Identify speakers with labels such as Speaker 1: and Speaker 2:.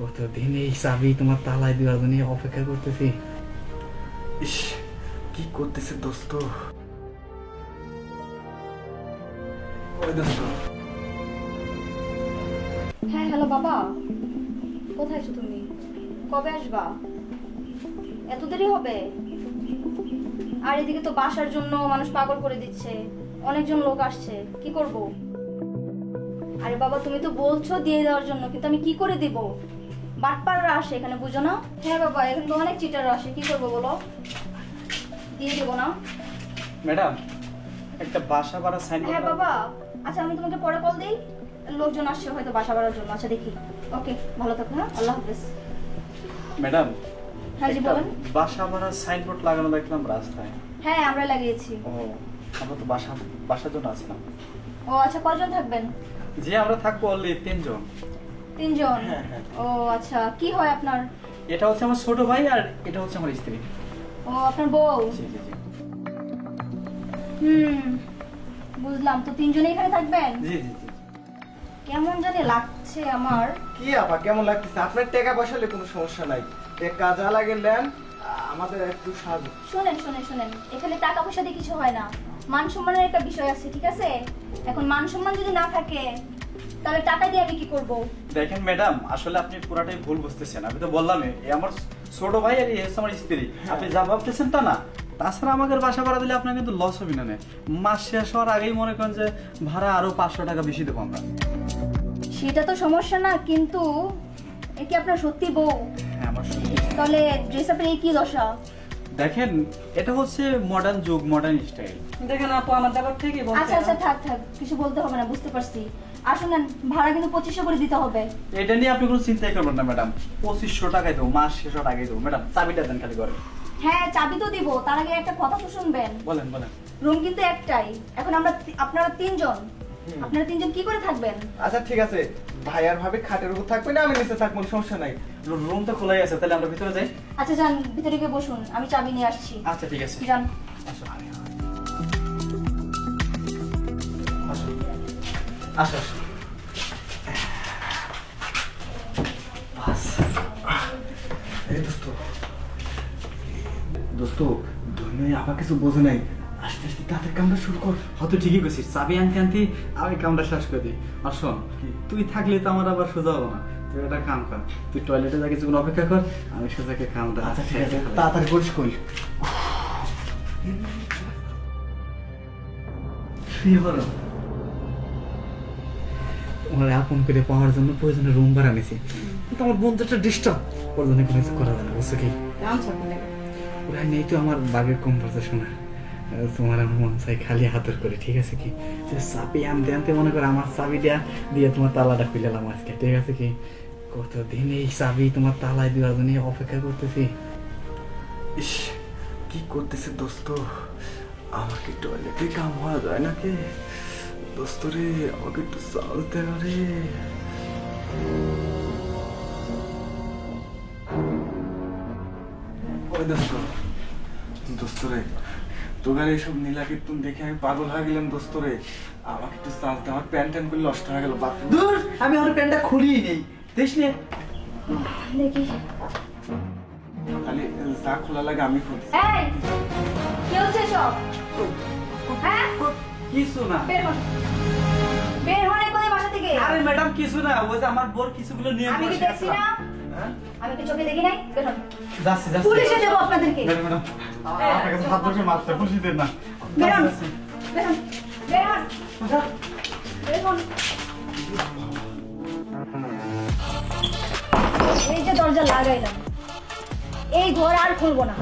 Speaker 1: কতদিন এই চাবি তোমার তালায় দেওয়ার জন্য অপেক্ষা করতেছি।
Speaker 2: ইস, কি করতেছে দোস্ত? ওই দোস্ত,
Speaker 3: হ্যাঁ হ্যালো বাবা, কোথায় আছো তুমি? কবে আসবা? এত দেরি হবে? আর এদিকে তো বাসার জন্য মানুষ পাগল করে দিচ্ছে, অনেকজন লোক আসছে, কি করব? আরে বাবা তুমি তো বলছো দিয়ে দেওয়ার জন্য, কিন্তু আমি কি করে দিব? বাটপাড়ারা আসে এখানে, বুঝো না? হ্যাঁ বাবা, এখানে তো অনেক চিটার আসে, কি করবো বলো? দিয়ে দেবো না?
Speaker 2: ম্যাডাম একটা বাসা ভাড়া সাইন।
Speaker 3: হ্যাঁ বাবা, আচ্ছা আমি তোমাকে পরে কল দিই, লোকজন আসছে হয়তো বাসা ভাড়ার জন্য। আচ্ছা দেখি, ওকে ভালো থাকো, হ্যাঁ আল্লাহ হাফেজ।
Speaker 2: ম্যাডাম,
Speaker 3: হ্যাঁ জি
Speaker 2: একটা
Speaker 3: বলেন।
Speaker 2: বাসা ভাড়া সাইনবোর্ড লাগানো দেখলাম রাস্তায়।
Speaker 3: হ্যাঁ আমরা লাগিয়েছি।
Speaker 2: ও, আমরা তো বাসার জন্য আসলাম।
Speaker 3: ও আচ্ছা, কয়জন থাকবেন?
Speaker 2: যে আমরা থাকবো অনলি 3 জন।
Speaker 3: 3 জন?
Speaker 2: হ্যাঁ, হ্যাঁ।
Speaker 3: ও আচ্ছা, কি হয় আপনার?
Speaker 2: এটা হচ্ছে আমার ছোট ভাই আর এটা হচ্ছে আমার স্ত্রী।
Speaker 3: ও আপনার বউ?
Speaker 2: জি জি জি।
Speaker 3: বুঝলাম, তো 3 জনই এখানে থাকবেন?
Speaker 2: জি জি জি।
Speaker 3: কেমন জানি লাগছে আমার।
Speaker 4: কি আপা কেমন লাগতেছে? আপনার টাকা পয়সা হলে কোনো সমস্যা নাই, টাকা যা লাগে নেন, আমাদের একটু সাহায্য।
Speaker 3: শুনেন শুনেন শুনেন, এখানে টাকা পয়সা দিয়ে কিছু হয় না, মান সম্মানের একটা বিষয় আছে, ঠিক আছে? এখন মান সম্মান যদি না থাকে তাহলে টাকা দিয়ে আমি কি করব?
Speaker 2: দেখেন ম্যাডাম, আসলে আপনি পুরাটাই ভুল বুঝতেছেন। আমি তো বললাম এ আমার ছোট ভাই আর এই হচ্ছে আমার স্ত্রী। আপনি যা ভাবতেছেন তা না। তাছাড়া আমাদের বাসা ভাড়া দিলে আপনার কিন্তু লস হবে না। মাস শেষ হওয়ার আগেই মনে করেন যে ভাড়া আরো 500 টাকা বেশি দেবো আমরা।
Speaker 3: সেটা তো সমস্যা না, কিন্তু এ কি আপনার সত্যি বউ?
Speaker 2: হ্যাঁ আমার সত্যি।
Speaker 3: তাহলে ড্রেস আপের এই কি দশা?
Speaker 2: দেখেন এটা হচ্ছে মডার্ন যুগ, মডার্ন স্টাইল।
Speaker 5: দেখেন আপু, আমার দাবার থেকে
Speaker 3: আচ্ছা আচ্ছা থাক থাক, কিছু বলতে হবে না, বুঝতে পারছি। আর শুনেন, ভাড়া কিন্তু 2500 করে দিতে হবে।
Speaker 2: এটা নিয়ে আপনি কোনো চিন্তাই করবেন না ম্যাডাম। 2500 টাকায় দেবো, মাস শেষ হওয়ার আগেই দেবো। ম্যাডাম চাবিটা দেন খালি করে।
Speaker 3: হ্যাঁ চাবি তো দিব, তার আগে একটা কথা তো শুনবেন।
Speaker 2: বলেন বলেন।
Speaker 3: রুম কিন্তু একটাই, এখন আপনারা 3 জন, আপনারা 3 জন কি করে থাকবেন?
Speaker 4: আচ্ছা ঠিক আছে, ভাই আর ভাবি খাটের উপর থাকবে না, আমি নিচে থাকবো, সমস্যা নাই।
Speaker 2: রুম তো খোলাই আছে, তাহলে আমরা ভিতরে যাই।
Speaker 3: আচ্ছা যান, ভিতরে গিয়ে বসুন, আমি চাবি নিয়ে আসছি।
Speaker 2: আচ্ছা ঠিক আছে।
Speaker 3: যান।
Speaker 2: আসো আসো আসো আসো। বাস।
Speaker 4: এই দোস্ত, দোস্ত ধন্য আপা কিছু বোঝে নাই, আস্তে আস্তে তাদের কামটা শুরু কর।
Speaker 2: হয়তো ঠিকই করছিস, চাবি আনতে আনতে আমি কামটা শেষ করে দিই। আর শোন, তুই থাকলে তো আমার আবার সোজা হবো না। তুই একটা কাম কর, তুই টয়লেটে যা কিছুক্ষণ অপেক্ষা কর, আমি সোজাকে কামটা।
Speaker 4: আচ্ছা ঠিক আছে, তাড়াতাড়ি করিস কই।
Speaker 2: শুয়ে পড়ো।
Speaker 1: তোমার আপন করে পাওয়ার জন্য প্রয়োজনে রুম ভাড়া নিছি, কিন্তু আমার বন্ধুটা ডিস্টার্ব, ওর জন্য কোনো কিছু করা যায় না, বুঝছো কি? ওরা নেই তো আমার বাগের কনভারসেশন। তোমার আমার মন চাই খালি হাতের করে, ঠিক আছে কি? চাবি আনতে আনতে মনে করো আমার চাবিটা দিয়ে তোমার তালাটা খুলেলাম আজকে, ঠিক আছে কি? কতদিন এই চাবি তোমার তালায় দেওয়ার জন্য অপেক্ষা করতেছি।
Speaker 4: ইস, কি করতেছে দোস্ত? আমাকে টয়লেটে কাম হওয়া যায় নাকি? দোস্ত রে, আমাকে একটু চালতে পারে। ওই দোস্ত, দোস্ত রে, তোগার এইসব নীলা কীর্তন দেখে আমি পাগল হয়ে গেলাম। দোস্ত রে, আমাকে একটু চালতে, আমার প্যান্ট ট্যান্ট করে নষ্ট হয়ে গেল।
Speaker 2: দূর, আমি আমার প্যান্টটা খুলিই নেই, দেখ নে।
Speaker 3: দেখি।
Speaker 4: খালি যা খোলা লাগে আমি খুলছি।
Speaker 3: এই কি হচ্ছে সব? হ্যাঁ
Speaker 2: কিছু না।
Speaker 3: বের হন, বের হন কোথায় বাসা থেকে।
Speaker 2: আরে ম্যাডাম কিছু না, ওই যে আমার বোর কিছুগুলো নিয়ে
Speaker 3: আমি কি
Speaker 2: বসে
Speaker 3: দেখছি
Speaker 2: আছে।
Speaker 3: না?
Speaker 2: হ্যাঁ?
Speaker 3: আমি কি চোখে দেখি নাই? বের হন,
Speaker 2: যাচ্ছি যাচ্ছি।
Speaker 3: পুলিশে দেবো আপনাদেরকে।
Speaker 2: ম্যাডাম ম্যাডাম, আপনার কাছে হাত ধরে মারতে পুলিশ দেন না।
Speaker 3: বের হন,
Speaker 2: যাচ্ছি,
Speaker 3: বের হন, বের হন, বের হন। এই যে দরজা লাগাইলাম, এই ঘর আর খুলবো না।